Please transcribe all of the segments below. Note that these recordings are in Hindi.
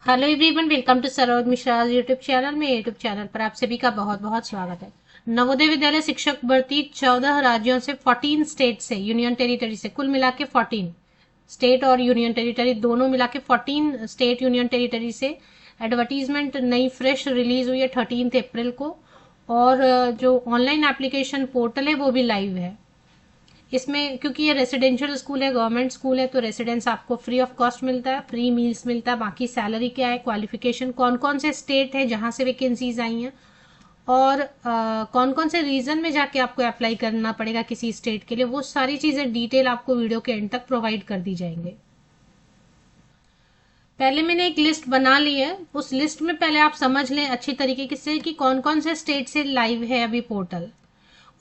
Hello everyone, welcome to Saroj Mishra YouTube channel में। यूट्यूब चैनल पर आप सभी का बहुत बहुत स्वागत है। नवोदय विद्यालय शिक्षक भर्ती 14 राज्यों से 14 स्टेट से यूनियन टेरिटरी से कुल मिला के 14 स्टेट और यूनियन टेरिटरी दोनों मिला के 14 स्टेट यूनियन टेरिटरी से एडवर्टीजमेंट नई फ्रेश रिलीज हुई है 13 अप्रैल को। और जो ऑनलाइन एप्लीकेशन पोर्टल है वो भी लाइव है। इसमें क्योंकि ये रेसिडेंशियल स्कूल है, गवर्नमेंट स्कूल है, तो रेसिडेंस आपको फ्री ऑफ कॉस्ट मिलता है, फ्री मील्स मिलता है। बाकी सैलरी क्या है, क्वालिफिकेशन, कौन कौन से स्टेट है जहां से वैकेंसीज आई हैं, और कौन कौन से रीजन में जाके आपको अप्लाई करना पड़ेगा किसी स्टेट के लिए, वो सारी चीजें डिटेल आपको वीडियो के एंड तक प्रोवाइड कर दी जाएंगे। पहले मैंने एक लिस्ट बना ली है, उस लिस्ट में पहले आप समझ लें अच्छी तरीके से कि कौन कौन से स्टेट से लाइव है अभी पोर्टल,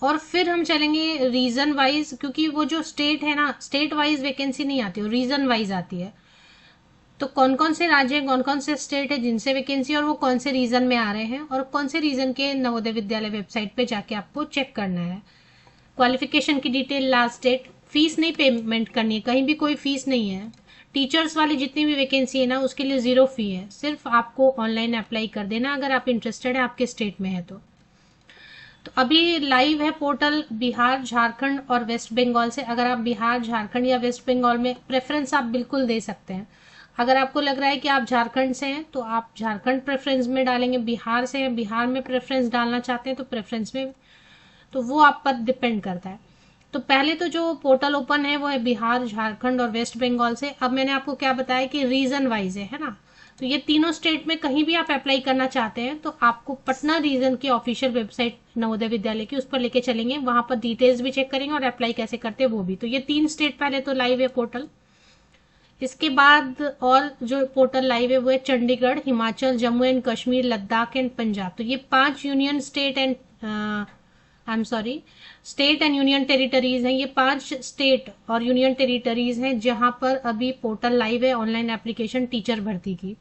और फिर हम चलेंगे रीजन वाइज, क्योंकि वो जो स्टेट है ना, स्टेट वाइज वैकेंसी नहीं आती, वो रीजन वाइज आती है। तो कौन कौन से राज्य हैं, कौन कौन से स्टेट है जिनसे वैकेंसी, और वो कौन से रीजन में आ रहे हैं, और कौन से रीजन के नवोदय विद्यालय वेबसाइट पे जाके आपको चेक करना है। क्वालिफिकेशन की डिटेल, लास्ट डेट, फीस नहीं पेमेंट करनी है, कहीं भी कोई फीस नहीं है। टीचर्स वाली जितनी भी वैकेंसी है ना उसके लिए 0 फी है, सिर्फ आपको ऑनलाइन अप्लाई कर देना अगर आप इंटरेस्टेड है, आपके स्टेट में है तो अभी लाइव है पोर्टल बिहार, झारखंड और वेस्ट बंगाल से। अगर आप बिहार, झारखंड या वेस्ट बंगाल में प्रेफरेंस आप बिल्कुल दे सकते हैं। अगर आपको लग रहा है कि आप झारखंड से हैं तो आप झारखंड प्रेफरेंस में डालेंगे, बिहार से हैं, बिहार में प्रेफरेंस डालना चाहते हैं तो प्रेफरेंस में, तो वो आप पर डिपेंड करता है। तो पहले तो जो पोर्टल ओपन है वो है बिहार, झारखंड और वेस्ट बंगाल से। अब मैंने आपको क्या बताया कि रीजन वाइज है ना, तो ये तीनों स्टेट में कहीं भी आप अप्लाई करना चाहते हैं तो आपको पटना रीजन की ऑफिशियल वेबसाइट नवोदय विद्यालय की, उस पर लेके चलेंगे, वहां पर डिटेल्स भी चेक करेंगे और अप्लाई कैसे करते हैं वो भी। तो ये 3 स्टेट पहले तो लाइव है पोर्टल। इसके बाद और जो पोर्टल लाइव है वो है चंडीगढ़, हिमाचल, जम्मू एंड कश्मीर, लद्दाख एंड पंजाब। तो ये 5 union state and I am sorry state and union territories हैं। ये 5 स्टेट और यूनियन टेरिटरीज हैं जहां पर अभी पोर्टल लाइव है ऑनलाइन एप्लीकेशन टीचर भर्ती की।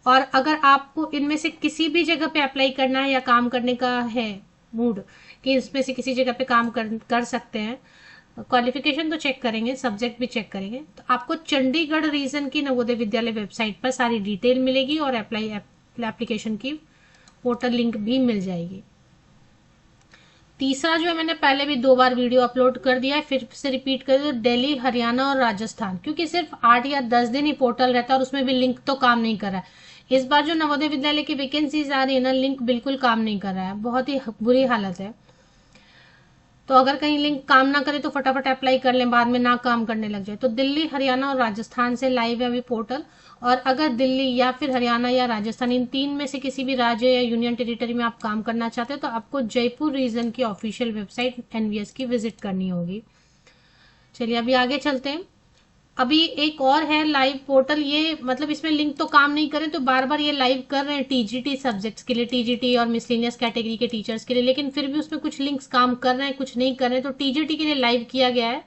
और अगर आपको इनमें से किसी भी जगह पे अप्लाई करना है या काम करने का है मूड कि इसमें से किसी जगह पे काम कर सकते हैं, क्वालिफिकेशन तो चेक करेंगे, सब्जेक्ट भी चेक करेंगे, तो आपको चंडीगढ़ रीजन की नवोदय विद्यालय वेबसाइट पर सारी डिटेल मिलेगी और एप्लीकेशन की पोर्टल लिंक भी मिल जाएगी। तीसरा जो है, मैंने पहले भी 2 बार वीडियो अपलोड कर दिया है, फिर से रिपीट कर दिया, दिल्ली, हरियाणा और राजस्थान, क्योंकि सिर्फ 8 या 10 दिन ही पोर्टल रहता है और उसमें भी लिंक तो काम नहीं कर रहा है। इस बार जो नवोदय विद्यालय की वैकेंसीज आ रही है ना, लिंक बिल्कुल काम नहीं कर रहा है, बहुत ही बुरी हालत है। तो अगर कहीं लिंक काम ना करे तो फटाफट अप्लाई कर लें, बाद में ना काम करने लग जाए। तो दिल्ली, हरियाणा और राजस्थान से लाइव है अभी पोर्टल। और अगर दिल्ली या फिर हरियाणा या राजस्थान, इन 3 में से किसी भी राज्य या यूनियन टेरिटरी में आप काम करना चाहते हैं तो आपको जयपुर रीजन की ऑफिशियल वेबसाइट एनवीएस की विजिट करनी होगी। चलिए अभी आगे चलते हैं। अभी एक और है लाइव पोर्टल, ये मतलब इसमें लिंक तो काम नहीं करे तो बार बार ये लाइव कर रहे हैं टीजीटी सब्जेक्ट्स के लिए, टीजीटी और मिसलेनियस कैटेगरी के टीचर्स के लिए, लेकिन फिर भी उसमें कुछ लिंक्स काम कर रहे हैं, कुछ नहीं कर रहे हैं। तो टीजीटी के लिए लाइव किया गया है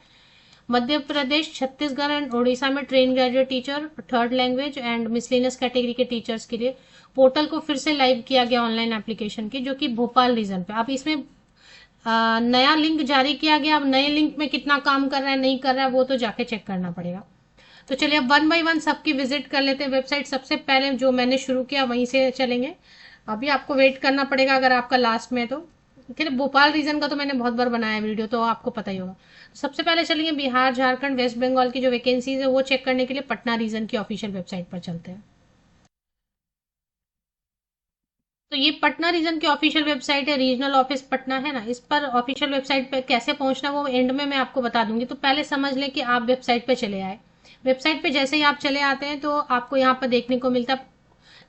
मध्य प्रदेश, छत्तीसगढ़ एंड उड़ीसा में train graduate teacher, 3rd language and miscellaneous category के टीचर्स के लिए पोर्टल को फिर से लाइव किया गया ऑनलाइन एप्लीकेशन की, जो कि भोपाल रीजन पे। अब इसमें नया लिंक जारी किया गया। अब नए लिंक में कितना काम कर रहा है नहीं कर रहा है वो तो जाके चेक करना पड़ेगा। तो चलिए अब 1 बाय 1 सबकी विजिट कर लेते हैं वेबसाइट। सबसे पहले जो मैंने शुरू किया वहीं से चलेंगे। अभी आपको वेट करना पड़ेगा अगर आपका लास्ट में है तो। फिर भोपाल रीजन का तो मैंने बहुत बार बनाया वीडियो, तो आपको पता ही होगा। सबसे पहले चलेंगे बिहार, झारखंड, वेस्ट बंगाल की जो वैकेंसीज है वो चेक करने के लिए पटना रीजन की ऑफिशियल वेबसाइट पर चलते हैं। तो ये पटना रीजन की ऑफिशियल वेबसाइट है, रीजनल ऑफिस पटना है ना। इस पर ऑफिशियल वेबसाइट पे कैसे पहुंचना वो एंड में मैं आपको बता दूंगी। तो पहले समझ लें कि आप वेबसाइट पे चले आए। वेबसाइट पे जैसे ही आप चले आते हैं तो आपको यहाँ पर देखने को मिलता है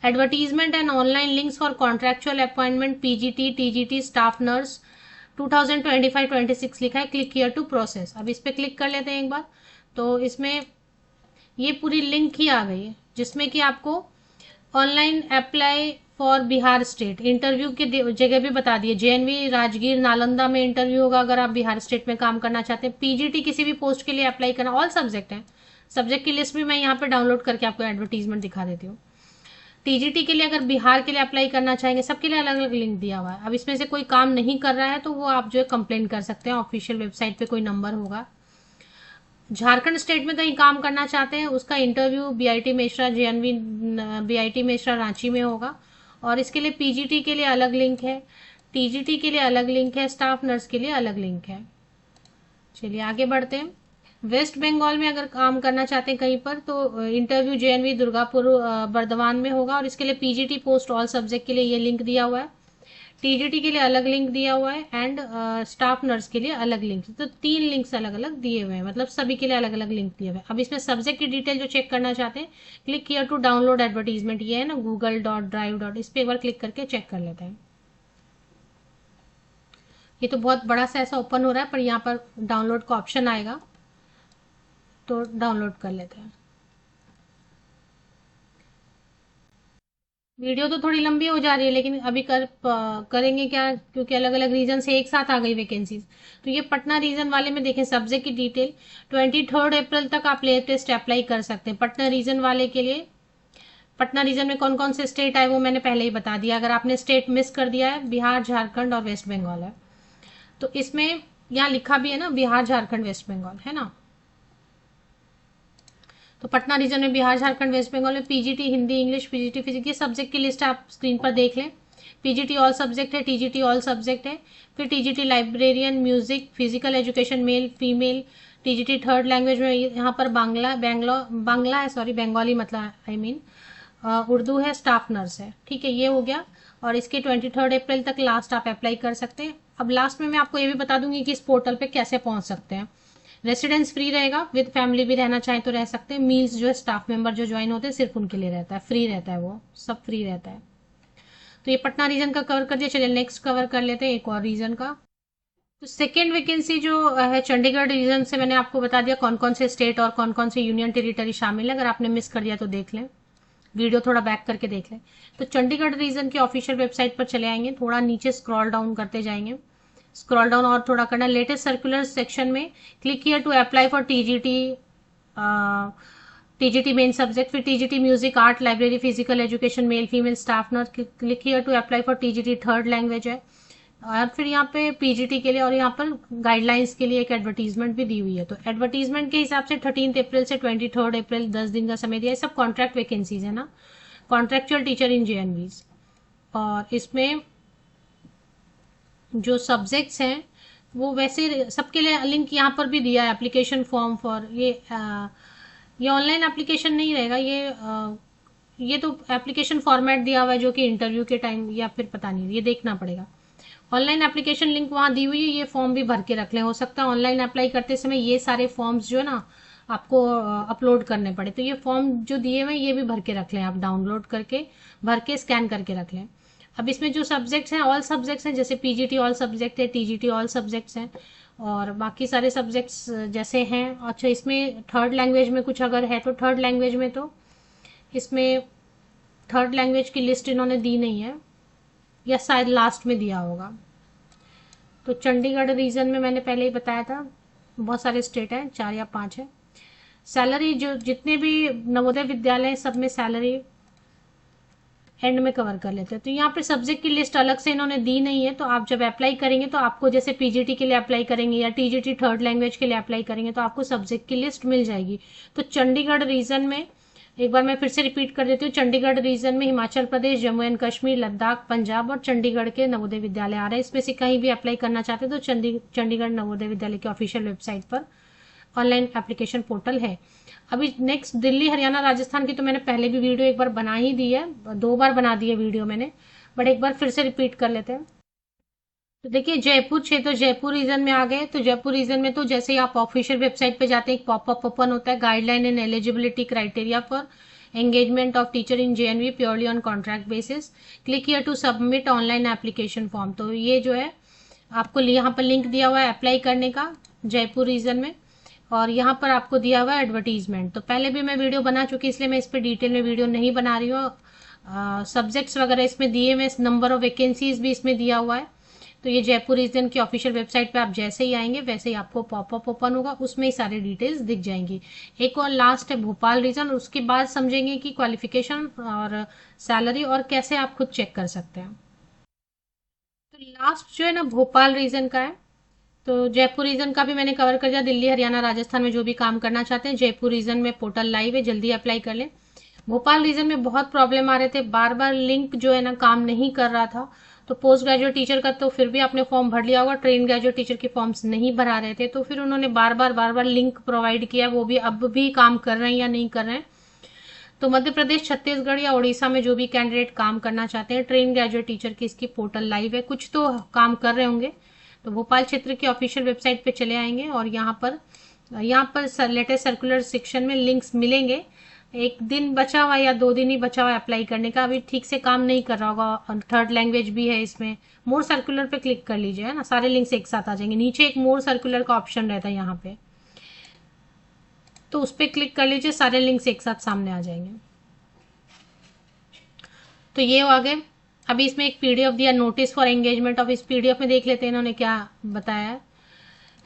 advertisement and online links for contractual appointment PGT TGT staff nurse 2025-26 लिखा है, क्लिक हियर टू प्रोसेस। अब इस पे क्लिक कर लेते हैं एक बार। तो इसमें ये पूरी लिंक ही आ गई है जिसमें कि आपको online apply for Bihar state, interview की जगह भी बता दिए, जेएनवी, राजगीर, नालंदा में इंटरव्यू होगा अगर आप बिहार स्टेट में काम करना चाहते हैं। पीजीटी किसी भी पोस्ट के लिए अप्लाई करना, ऑल सब्जेक्ट है। सब्जेक्ट की लिस्ट भी मैं यहाँ पे डाउनलोड करके आपको एडवर्टीजमेंट दिखा देती हूँ। टीजीटी के लिए अगर बिहार के लिए अप्लाई करना चाहेंगे, सबके लिए अलग अलग लिंक दिया हुआ है। अब इसमें से कोई काम नहीं कर रहा है तो वो आप जो है कंप्लेन कर सकते हैं, ऑफिशियल वेबसाइट पे कोई नंबर होगा। झारखंड स्टेट में कहीं काम करना चाहते हैं, उसका interview BIT Mesra JNV BIT Mesra Ranchi में होगा। और इसके लिए पीजीटी के लिए अलग लिंक है, टीजीटी के लिए अलग लिंक है, स्टाफ नर्स के लिए अलग लिंक है। चलिए आगे बढ़ते हैं। वेस्ट बंगाल में अगर काम करना चाहते हैं कहीं पर, तो इंटरव्यू जेएनवी दुर्गापुर बर्दवान में होगा। और इसके लिए पीजीटी पोस्ट ऑल सब्जेक्ट के लिए ये लिंक दिया हुआ है, टीजीटी के लिए अलग लिंक दिया हुआ है, एंड स्टाफ नर्स के लिए अलग लिंक। तो 3 लिंक्स अलग अलग दिए हुए हैं, मतलब सभी के लिए अलग अलग लिंक दिए हुए हैं। अब इसमें सब्जेक्ट की डिटेल जो चेक करना चाहते हैं, click here to download advertisement, ये है ना google.drive. इस पे एक बार क्लिक करके चेक कर लेते हैं। ये तो बहुत बड़ा सा ऐसा ओपन हो रहा है, पर यहाँ पर डाउनलोड का ऑप्शन आएगा, तो डाउनलोड कर लेते हैं। वीडियो तो थोड़ी लंबी हो जा रही है, लेकिन अभी करेंगे क्या, क्योंकि अलग अलग रीजन से एक साथ आ गई वैकेंसीज। तो ये पटना रीजन वाले में देखें सब्जेक्ट की डिटेल, 23 अप्रैल तक आप लेटेस्ट अप्लाई कर सकते हैं पटना रीजन वाले के लिए। पटना रीजन में कौन कौन से स्टेट आए वो मैंने पहले ही बता दिया। अगर आपने स्टेट मिस कर दिया है, बिहार, झारखंड और वेस्ट बंगाल है। तो इसमें यहाँ लिखा भी है ना, बिहार, झारखंड, वेस्ट बंगाल, है ना। तो पटना रीजन में बिहार, झारखंड, वेस्ट बंगाल में PGT Hindi, English, PGT physics, ये सब्जेक्ट की लिस्ट आप स्क्रीन पर देख लें। पीजीटी ऑल सब्जेक्ट है, टीजीटी ऑल सब्जेक्ट है, फिर TGT librarian, music, physical education, male female, TGT third language में यहाँ पर बांग्ला है, सॉरी बंगाली मतलब आई मीन उर्दू है, स्टाफ नर्स है। ठीक है, ये हो गया। और इसके 23 अप्रैल तक लास्ट आप अप्लाई कर सकते हैं। अब लास्ट में मैं आपको ये भी बता दूंगी कि इस पोर्टल पे कैसे पहुंच सकते हैं। रेसिडेंस फ्री रहेगा, विद फैमिली भी रहना चाहें तो रह सकते हैं। मील्स जो है स्टाफ मेंबर जो ज्वाइन होते हैं सिर्फ उनके लिए रहता है, फ्री रहता है, वो सब फ्री रहता है। तो ये पटना रीजन का कवर कर दिया। चलिए नेक्स्ट कवर कर लेते हैं एक और रीजन का। तो सेकेंड वैकेंसी जो है चंडीगढ़ रीजन से, मैंने आपको बता दिया कौन कौन से स्टेट और कौन कौन से यूनियन टेरिटरी शामिल है। अगर आपने मिस कर दिया तो देख लें, वीडियो थोड़ा बैक करके देख लें। तो चंडीगढ़ रीजन की ऑफिशियल वेबसाइट पर चले आएंगे, थोड़ा नीचे स्क्रॉल डाउन करते जाएंगे, स्क्रॉल डाउन और थोड़ा करना, लेटेस्ट सर्कुलर सेक्शन में click here to apply for TGT, TGT main subject, फिर TGT music, art, library, physical education, male female, staff nurse, click here to apply for TGT third language है। और फिर यहाँ पे पीजीटी के लिए और यहाँ पर गाइडलाइंस के लिए एक एडवर्टीजमेंट भी दी हुई है। तो एडवर्टीजमेंट के हिसाब से 13 अप्रैल से 23 अप्रैल 10 दिन का समय दिया है। सब कॉन्ट्रैक्ट वैकेंसीज है ना, कॉन्ट्रेक्चुअल टीचर इन जेएनवीज। और इसमें जो सब्जेक्ट्स हैं वो वैसे सबके लिए लिंक यहाँ पर भी दिया है, एप्लीकेशन फॉर्म फॉर ये ऑनलाइन एप्लीकेशन नहीं रहेगा, ये तो एप्लीकेशन फॉर्मेट दिया हुआ है जो कि इंटरव्यू के टाइम या फिर पता नहीं, ये देखना पड़ेगा। ऑनलाइन एप्लीकेशन लिंक वहाँ दी हुई है, ये फॉर्म भी भर के रख लें। हो सकता है ऑनलाइन अप्लाई करते समय ये सारे फॉर्म्स जो है ना आपको अपलोड करने पड़े, तो ये फॉर्म जो दिए हुए हैं ये भी भर के रख लें, आप डाउनलोड करके भर के स्कैन करके रख लें। अब इसमें जो सब्जेक्ट्स हैं ऑल सब्जेक्ट्स हैं, जैसे पीजीटी ऑल सब्जेक्ट है, टीजीटी ऑल सब्जेक्ट्स हैं, और बाकी सारे सब्जेक्ट्स जैसे हैं। अच्छा, इसमें थर्ड लैंग्वेज में कुछ अगर है तो थर्ड लैंग्वेज में, तो इसमें थर्ड लैंग्वेज की लिस्ट इन्होंने दी नहीं है, या शायद लास्ट में दिया होगा। तो चंडीगढ़ रीजन में मैंने पहले ही बताया था बहुत सारे स्टेट हैं, 4 या 5 है। सैलरी जो जितने भी नवोदय विद्यालय सब में सैलरी एंड में कवर कर लेते हैं। तो यहाँ पे सब्जेक्ट की लिस्ट अलग से इन्होंने दी नहीं है, तो आप जब अप्लाई करेंगे तो आपको जैसे पीजीटी के लिए अप्लाई करेंगे या टीजीटी थर्ड लैंग्वेज के लिए अप्लाई करेंगे तो आपको सब्जेक्ट की लिस्ट मिल जाएगी। तो चंडीगढ़ रीजन में एक बार मैं फिर से रिपीट कर देती हूँ, चंडीगढ़ रीजन में हिमाचल प्रदेश, जम्मू एंड कश्मीर, लद्दाख, पंजाब और चंडीगढ़ के नवोदय विद्यालय आ रहे हैं। इसमें से कहीं भी अप्लाई करना चाहते हैं तो चंडीगढ़ नवोदय विद्यालय की ऑफिशियल वेबसाइट पर ऑनलाइन एप्लीकेशन पोर्टल है। अभी नेक्स्ट दिल्ली, हरियाणा, राजस्थान की तो मैंने पहले भी वीडियो एक बार बना ही दी है, 2 बार बना दी है वीडियो मैंने, बट एक बार फिर से रिपीट कर लेते हैं। तो देखिए जयपुर क्षेत्र, जयपुर रीजन में आ गए। तो जयपुर रीजन में तो जैसे ही आप ऑफिशियल वेबसाइट पे जाते हैं एक पॉपअप ओपन होता है, guideline and eligibility criteria for engagement of teacher in JNV purely on contract basis, click here to submit online application form. तो ये जो है आपको यहाँ पर लिंक दिया हुआ है अप्लाई करने का जयपुर रीजन में, और यहाँ पर आपको दिया हुआ है एडवर्टीजमेंट। तो पहले भी मैं वीडियो बना चुकी, इसलिए मैं इस पर डिटेल में वीडियो नहीं बना रही हूँ। सब्जेक्ट्स वगैरह इसमें दिए हुए, नंबर ऑफ वैकेंसीज भी इसमें दिया हुआ है। तो ये जयपुर रीजन की ऑफिशियल वेबसाइट पे आप जैसे ही आएंगे वैसे ही आपको पॉपअप ओपन होगा, उसमें ही सारी डिटेल्स दिख जाएंगी। एक और लास्ट है भोपाल रीजन, उसके बाद समझेंगे कि क्वालिफिकेशन और सैलरी और कैसे आप खुद चेक कर सकते हैं। तो लास्ट जो है ना भोपाल रीजन का है। तो जयपुर रीजन का भी मैंने कवर कर दिया। दिल्ली, हरियाणा, राजस्थान में जो भी काम करना चाहते हैं, जयपुर रीजन में पोर्टल लाइव है, जल्दी अप्लाई कर लें। भोपाल रीजन में बहुत प्रॉब्लम आ रहे थे, बार बार लिंक जो है ना काम नहीं कर रहा था। तो पोस्ट ग्रेजुएट टीचर का तो फिर भी आपने फॉर्म भर लिया होगा, ट्रेन ग्रेजुएट टीचर के फॉर्म्स नहीं भरा रहे थे, तो फिर उन्होंने बार बार लिंक प्रोवाइड किया, वो भी अब भी काम कर रहे हैं या नहीं कर रहे हैं। तो मध्य प्रदेश, छत्तीसगढ़ या उड़ीसा में जो भी कैंडिडेट काम करना चाहते हैं, ट्रेन ग्रेजुएट टीचर की इसकी पोर्टल लाइव है, कुछ तो काम कर रहे होंगे। तो भोपाल क्षेत्र की ऑफिशियल वेबसाइट पे चले आएंगे और यहाँ पर लेटेस्ट सर्कुलर सेक्शन में लिंक्स मिलेंगे। एक दिन बचा हुआ या 2 दिन ही बचा हुआ अप्लाई करने का, अभी ठीक से काम नहीं कर रहा होगा। थर्ड लैंग्वेज भी है इसमें। मोर सर्कुलर पे क्लिक कर लीजिए, है ना, सारे लिंक्स एक साथ आ जाएंगे। नीचे एक मोर सर्कुलर का ऑप्शन रहता है यहाँ पे, तो उस पर क्लिक कर लीजिए, सारे लिंक्स एक साथ सामने आ जाएंगे। तो ये आ गए। अभी इसमें एक पीडीएफ दिया, नोटिस फॉर एंगेजमेंट ऑफ। इस पीडीएफ में देख लेते हैं इन्होंने क्या बताया है।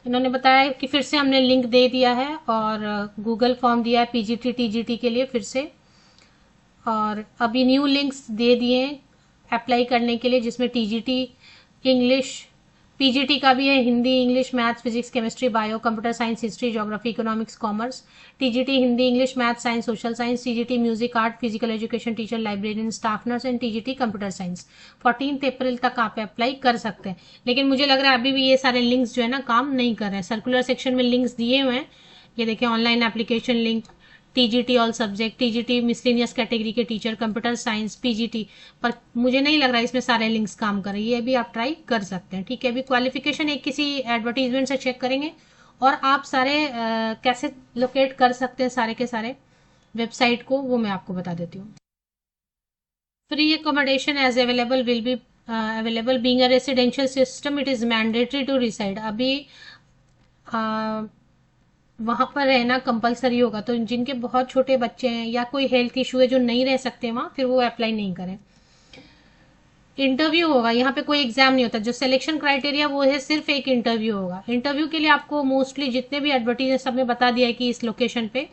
इन्होंने बताया कि फिर से हमने लिंक दे दिया है और गूगल फॉर्म दिया है पीजीटी टीजीटी के लिए फिर से, और अभी न्यू लिंक्स दे दिए अप्लाई करने के लिए, जिसमें टीजीटी इंग्लिश, पीजीटी का भी है, Hindi, English, maths, physics, chemistry, bio, computer science, history, geography, economics, commerce. TGT Hindi, English, maths, science, social science. TGT music, art, physical education teacher, librarian, staff nurse and TGT computer science. 14 अप्रैल तक आप अप्लाई कर सकते हैं। लेकिन मुझे लग रहा है अभी भी ये सारे लिंक्स जो है ना काम नहीं कर रहे हैं। सर्कुलर सेक्शन में लिंक्स दिए हुए हैं, ये देखिए, online application link, TGT all subject, TGT miscellaneous category के टीचर, कंप्यूटर साइंस, पीजीटी, पर मुझे नहीं लग रहा है इसमें सारे लिंक्स काम कर रहे हैं। ये भी आप ट्राई कर सकते हैं, ठीक है। अभी क्वालिफिकेशन एक किसी एडवर्टीजमेंट से चेक करेंगे और आप सारे कैसे लोकेट कर सकते हैं सारे के सारे वेबसाइट को, वो मैं आपको बता देती हूँ। Free accommodation as available will be available being a residential system, it is mandatory to reside। अभी वहां पर रहना कंपलसरी होगा, तो जिनके बहुत छोटे बच्चे हैं या कोई हेल्थ इशू है जो नहीं रह सकते वहां, फिर वो अप्लाई नहीं करें। इंटरव्यू होगा, यहाँ पे कोई एग्जाम नहीं होता। जो सिलेक्शन क्राइटेरिया वो है सिर्फ एक इंटरव्यू होगा। इंटरव्यू के लिए आपको मोस्टली जितने भी एडवर्टीज सब में बता दिया है कि इस लोकेशन पे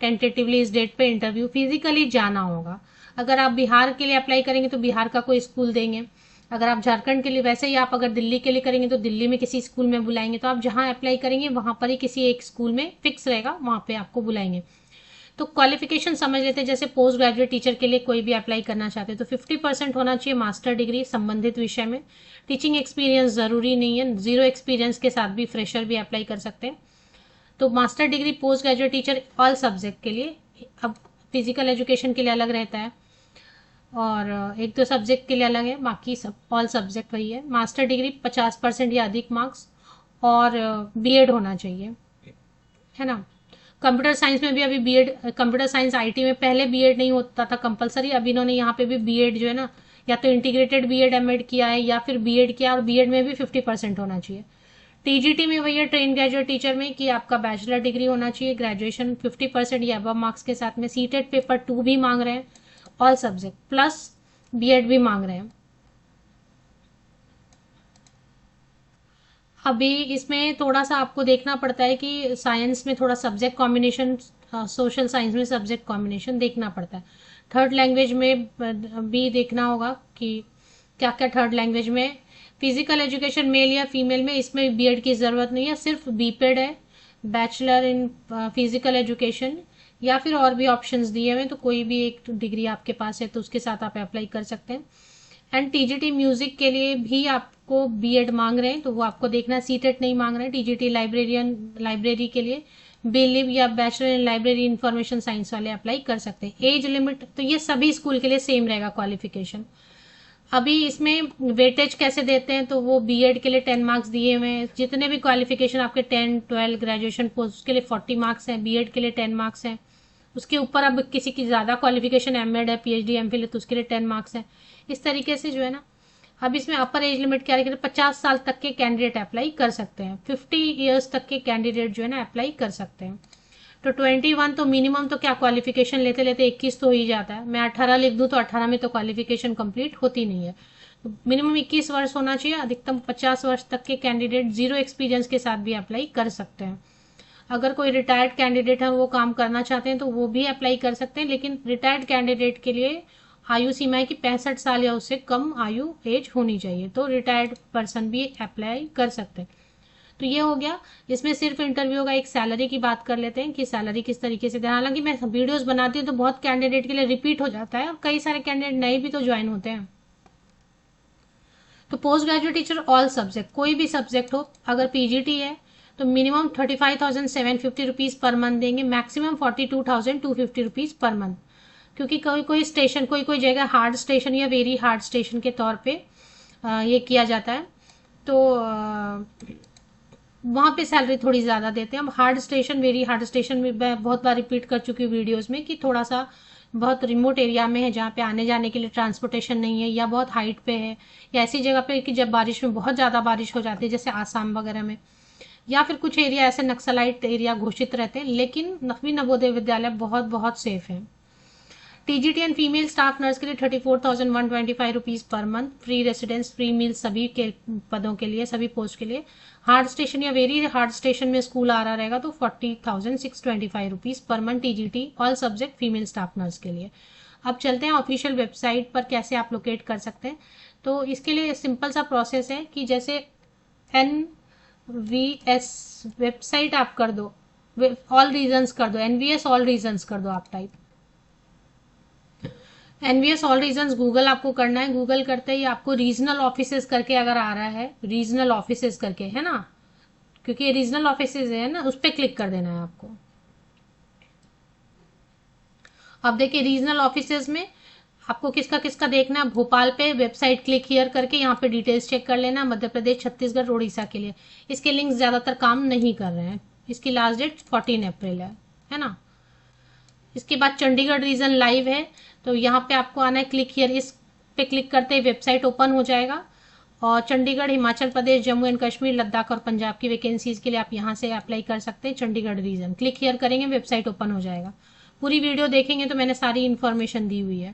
टेंटेटिवली इस डेट पे इंटरव्यू, फिजिकली जाना होगा। अगर आप बिहार के लिए अप्लाई करेंगे तो बिहार का कोई स्कूल देंगे, अगर आप झारखंड के लिए, वैसे ही आप अगर दिल्ली के लिए करेंगे तो दिल्ली में किसी स्कूल में बुलाएंगे। तो आप जहां अप्लाई करेंगे वहां पर ही किसी एक स्कूल में फिक्स रहेगा, वहां पे आपको बुलाएंगे। तो क्वालिफिकेशन समझ लेते हैं, जैसे पोस्ट ग्रेजुएट टीचर के लिए कोई भी अप्लाई करना चाहते हैं तो 50% होना चाहिए मास्टर डिग्री संबंधित विषय में। टीचिंग एक्सपीरियंस जरूरी नहीं है, 0 एक्सपीरियंस के साथ भी फ्रेशर भी अप्लाई कर सकते हैं। तो master degree post graduate teacher all subject के लिए, अब फिजिकल एजुकेशन के लिए अलग रहता है और एक दो सब्जेक्ट के लिए अलग है, बाकी सब ऑल सब्जेक्ट वही है। मास्टर डिग्री 50% या अधिक मार्क्स और बीएड होना चाहिए, है ना। कंप्यूटर साइंस में भी अभी बीएड, कंप्यूटर साइंस आईटी में पहले बीएड नहीं होता था कंपलसरी, अभी इन्होंने यहाँ पे भी बीएड जो है ना, या तो इंटीग्रेटेड बीएड एमएड किया है या फिर बीएड किया, और बीएड में भी 50% होना चाहिए। टीजीटी में वही है, ट्रेन ग्रेजुएट टीचर में, कि आपका बैचलर डिग्री होना चाहिए, ग्रेजुएशन 50% या अबव मार्क्स के साथ में। सीटेट पेपर 2 भी मांग रहे हैं ऑल सब्जेक्ट, प्लस बीएड भी मांग रहे हैं। अभी इसमें थोड़ा सा आपको देखना पड़ता है कि साइंस में थोड़ा सब्जेक्ट कॉम्बिनेशन, सोशल साइंस में सब्जेक्ट कॉम्बिनेशन देखना पड़ता है। थर्ड लैंग्वेज में भी देखना होगा कि क्या क्या थर्ड लैंग्वेज में। फिजिकल एजुकेशन मेल या फीमेल में, इसमें बीएड की जरूरत नहीं है, सिर्फ बीपेड है, बैचलर इन फिजिकल एजुकेशन, या फिर और भी ऑप्शंस दिए हुए हैं, तो कोई भी एक डिग्री आपके पास है तो उसके साथ आप अप्लाई कर सकते हैं। एंड टीजीटी म्यूजिक के लिए भी आपको बीएड मांग रहे हैं, तो वो आपको देखना है, सीटेट नहीं मांग रहे हैं। टीजीटी लाइब्रेरियन, लाइब्रेरी के लिए बीलिव या bachelor in library information science वाले अप्लाई कर सकते हैं। एज लिमिट तो ये सभी स्कूल के लिए सेम रहेगा क्वालिफिकेशन। अभी इसमें वेटेज कैसे देते हैं, तो वो बीएड के लिए 10 मार्क्स दिए हुए हैं। जितने भी क्वालिफिकेशन आपके 10, 12, ग्रेजुएशन, पोस्ट के लिए 40 मार्क्स हैं, बीएड के लिए 10 मार्क्स हैं। उसके ऊपर अब किसी की ज्यादा क्वालिफिकेशन एमएड है, पीएचडी, एमफिल है, तो उसके लिए 10 मार्क्स है। इस तरीके से जो है ना, अब इसमें अपर एज लिमिट क्या है, 50 साल तक के कैंडिडेट अप्लाई कर सकते हैं, 50 ईयर्स तक के कैंडिडेट जो है ना अप्लाई कर सकते हैं। तो 21 तो मिनिमम, तो क्या क्वालिफिकेशन लेते लेते 21 तो हो ही जाता है। मैं 18 लिख दूं तो 18 में तो क्वालिफिकेशन कंप्लीट होती नहीं है। तो मिनिमम 21 वर्ष होना चाहिए, अधिकतम 50 वर्ष तक के कैंडिडेट 0 एक्सपीरियंस के साथ भी अप्लाई कर सकते हैं। अगर कोई रिटायर्ड कैंडिडेट है, वो काम करना चाहते हैं, तो वो भी अप्लाई कर सकते हैं, लेकिन रिटायर्ड कैंडिडेट के लिए आयु सीमा है कि 65 साल या उससे कम आयु एज होनी चाहिए, तो रिटायर्ड पर्सन भी अप्लाई कर सकते हैं। तो ये हो गया। इसमें सिर्फ इंटरव्यू का एक सैलरी की बात कर लेते हैं कि सैलरी किस तरीके से, हालांकि मैं वीडियोस बनाती हूँ तो बहुत कैंडिडेट के लिए रिपीट हो जाता है और कई सारे कैंडिडेट नए भी तो ज्वाइन होते हैं। तो post graduate teacher all subject, कोई भी सब्जेक्ट हो, अगर पीजीटी है तो मिनिमम 35,750 रुपीज़ पर मंथ देंगे, मैक्सिमम 42,250 रुपीज़ पर मंथ। क्योंकि कोई कोई स्टेशन, कोई कोई जगह हार्ड स्टेशन या वेरी हार्ड स्टेशन के तौर पे ये किया जाता है, तो वहाँ पे सैलरी थोड़ी ज़्यादा देते हैं। अब hard station, very hard station में मैं बहुत बार रिपीट कर चुकी हूँ वीडियोज़ में कि थोड़ा सा बहुत रिमोट एरिया में है जहाँ पे आने जाने के लिए ट्रांसपोर्टेशन नहीं है, या बहुत हाइट पे है, या ऐसी जगह पे कि जब बारिश में बहुत ज़्यादा बारिश हो जाती है जैसे आसाम वगैरह में, या फिर कुछ एरिया ऐसे नक्सलाइट एरिया घोषित रहते हैं। लेकिन नकवी नवोदय विद्यालय बहुत बहुत सेफ है। TGT and female staff nurse के लिए 34,125 rupees per month, free residence, free meal सभी के पदों के लिए, सभी पोस्ट के लिए। हार्ड स्टेशन या वेरी हार्ड स्टेशन में स्कूल आ रहा रहेगा तो 40,625 rupees per month TGT all subject female staff nurse के लिए। अब चलते हैं ऑफिशियल वेबसाइट पर कैसे आप लोकेट कर सकते हैं। तो इसके लिए सिंपल सा प्रोसेस है कि जैसे NVS वेबसाइट आप कर दो, ऑल रीजन्स कर दो, NVS ऑल रीजन्स कर दो आप type. NVS all regions Google आपको करना है। गूगल करते ही आपको रीजनल ऑफिसेज करके अगर आ रहा है, रीजनल ऑफिसेज करके है ना, क्योंकि ये रीजनल ऑफिसेज है ना, उस पर क्लिक कर देना है आपको। अब देखिए रीजनल ऑफिसेज में आपको किसका किसका देखना है। भोपाल पे वेबसाइट क्लिक हियर करके यहाँ पे डिटेल्स चेक कर लेना, मध्य प्रदेश, छत्तीसगढ़, उड़ीसा के लिए। इसके लिंक्स ज्यादातर काम नहीं कर रहे हैं। इसकी लास्ट डेट 14 अप्रैल है ना। इसके बाद चंडीगढ़ रीजन लाइव है, तो यहाँ पे आपको आना है, क्लिक हियर, इस पे क्लिक करते ही वेबसाइट ओपन हो जाएगा। और चंडीगढ़, हिमाचल प्रदेश, जम्मू एंड कश्मीर, लद्दाख और पंजाब की वैकेंसीज के लिए आप यहाँ से अप्लाई कर सकते हैं। चंडीगढ़ रीजन क्लिक हियर करेंगे, वेबसाइट ओपन हो जाएगा। पूरी वीडियो देखेंगे तो मैंने सारी इन्फॉर्मेशन दी हुई है।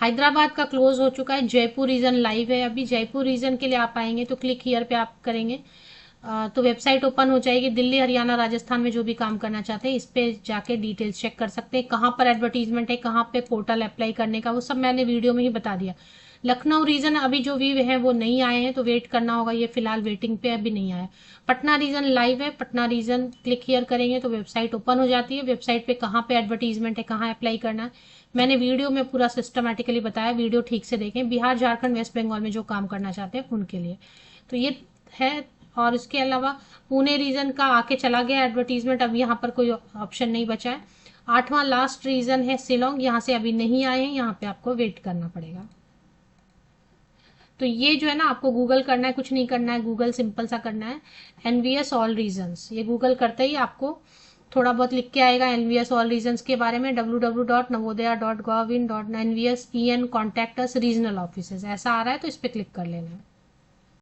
हैदराबाद का क्लोज हो चुका है, जयपुर रीजन लाइव है। अभी जयपुर रीजन के लिए आप आएंगे तो क्लिक हियर पे आप करेंगे तो वेबसाइट ओपन हो जाएगी। दिल्ली, हरियाणा, राजस्थान में जो भी काम करना चाहते हैं इस पे जाके डिटेल्स चेक कर सकते हैं। कहाँ पर एडवर्टीजमेंट है, कहाँ पे पोर्टल अप्लाई करने का, वो सब मैंने वीडियो में ही बता दिया। लखनऊ रीजन अभी जो भी है वो नहीं आए हैं तो वेट करना होगा, ये फिलहाल वेटिंग पे अभी नहीं आया। पटना रीजन लाइव है, पटना रीजन क्लिक हियर करेंगे तो वेबसाइट ओपन हो जाती है। वेबसाइट पे कहाँ पे एडवर्टीजमेंट है, कहाँ अप्लाई करना है, मैंने वीडियो में पूरा सिस्टमेटिकली बताया, वीडियो ठीक से देखें। बिहार, झारखंड, वेस्ट बंगाल में जो काम करना चाहते हैं उनके लिए तो ये है। और इसके अलावा पुणे रीजन का आके चला गया एडवर्टीजमेंट, अब यहाँ पर कोई ऑप्शन नहीं बचा है। 8वां लास्ट रीजन है शिलोंग, यहाँ से अभी नहीं आए हैं, यहाँ पे आपको वेट करना पड़ेगा। तो ये जो है ना आपको गूगल करना है, कुछ नहीं करना है, गूगल सिंपल सा करना है NVS ऑल रीजन्स। ये गूगल करते ही आपको थोड़ा बहुत लिख के आएगा NVS ऑल रीजन्स के बारे में, www.navodaya.gov.in.nvs en contact us regional offices ऐसा आ रहा है, तो इस पर क्लिक कर लेना है।